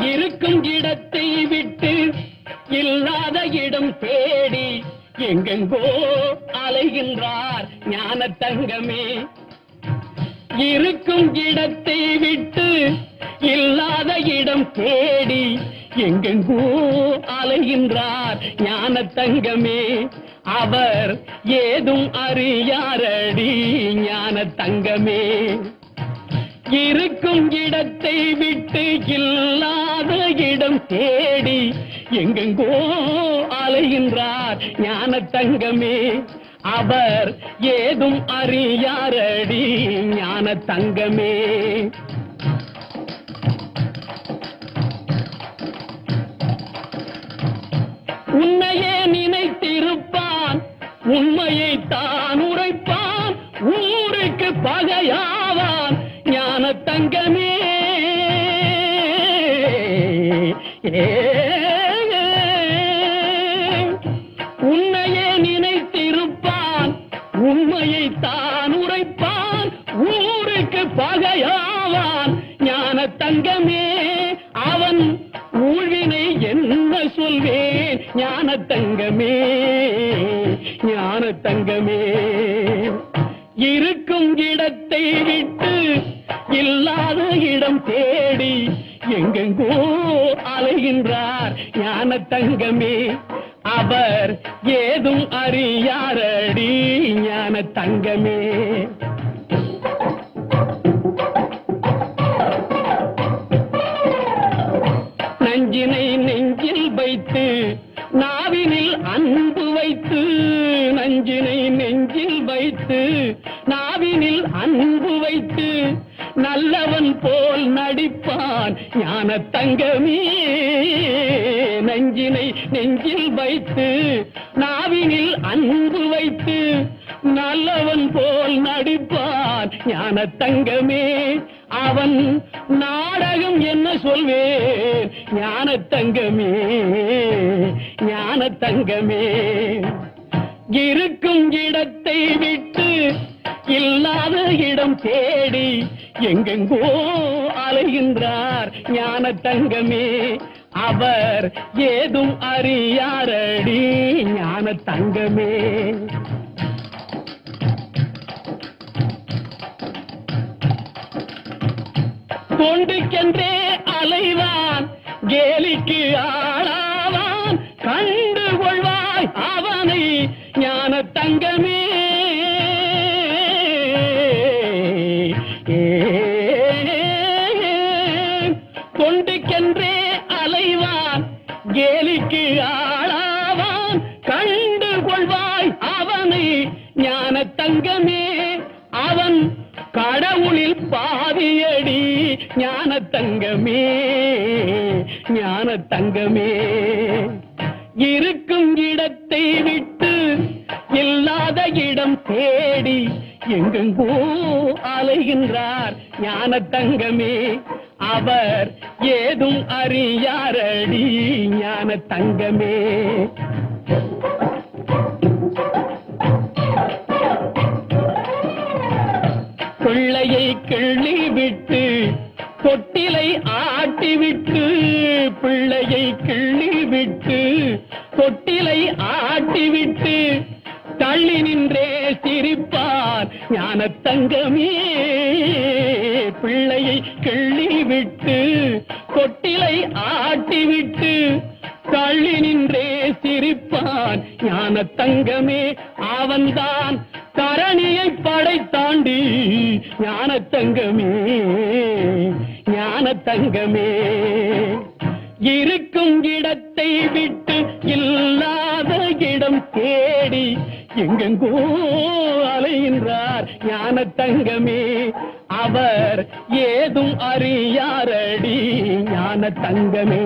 இருக்கும் இடத்தை விட்டு இல்லாத இடம் தேடி எங்கெங்கோ அலைகின்றார் ஞான தங்கமே. இருக்கும் இடத்தை விட்டு இல்லாத இடம் தேடி எங்கெங்கோ அலைகின்றார் ஞான தங்கமே. அவர் ஏதும் அறியாரடி ஞான தங்கமே. இருக்கும் இடத்தை விட்டு இல்லாத இடம் தேடி எங்கெங்கோ அலைகின்றார் ஞான தங்கமே. அவர் ஏதும் அறியாரடி ஞான தங்கமே. உன்னையே நினைத்திருப்பான், உண்மையை தான் உரைப்பான், ஊருக்கு பகையாவான் ஞான தங்கமே. உன்னையே நினைத்திருப்பான், உண்மையை தான் உரைப்பான், ஊருக்கு பகையாவான் ஞான தங்கமே. அவன் ஊழ்வினை என்ன சொல்வேன் ஞான தங்கமே, ஞான தங்கமே. இருக்கும் இடத்தை விட்டு இல்லாத இடம் தேடி எங்கெங்கோ அலைகின்றார் ஞான தங்கமே. அவர் ஏதும் அறியாரடி ஞான தங்கமே. நஞ்சினை நெஞ்சில் வைத்து நாவினில் அன்பு வைத்து, நஞ்சினை நெஞ்சில் வைத்து நாவினில் அன்பு வைத்து நல்லவன் போல் நடிப்பான் ஞான தங்கமே. நஞ்சினை நெஞ்சில் வைத்து நாவினில் அன்பு வைத்து நல்லவன் போல் நடிப்பான் ஞான தங்கமே. அவன் நாடகம் என்ன சொல்வேன் ஞான தங்கமே, ஞான தங்கமே. இருக்கும் இடத்தை விட்டு இல்லாத இடம் தேடி எங்கெங்கோ அலைகின்றார் ஞான தங்கமே. அவர் ஏதும் அறியாரடி ஞான தங்கமே. கொண்டுக்கென்றே அலைவான், கேலிக்கு ஆளாவான், கண்டு கொள்வாய் அவனை ஞான தங்கமே. கொண்டுக்கென்றே அலைவான், கேலிக்கு ஆளாவான், கண்டு கொள்வாய் அவனை ஞான தங்கமே. அவன் கடவுளில் பாதியடி ஞான தங்கமே, ஞான தங்கமே. இருக்கும் இடத்தை விட்டு இல்லாத இடம் தேடி எங்கெங்கோ அலைகின்றார் ஞான தங்கமே. அவர் ஏதும் அறியாரடி ஞான தங்கமே. பிள்ளையை கிள்ளி விட்டு தொட்டிலை ஆட்டிவிட்டு, பிள்ளையை கிள்ளி விட்டு தொட்டிலை ஆட்டிவிட்டு தள்ளி நின்றே சிரிப்பார் ஞான தங்கமே. பிள்ளையை கிள்ளி விட்டு தொட்டிலை ஆட்டிவிட்டு தள்ளி நின்றே சிரிப்பான் ஞான தங்கமே. அவன்தான் தரணியை படைத்தாண்டி ஞான தங்கமே, ஞான தங்கமே. இருக்கும் இடத்தை விட்டு இல்லாத இடம் தேடி எங்கெங்கோ அலைகின்றார் ஞான தங்கமே. அவர் ஏதும் அறியாரடி ஞான தங்கமே.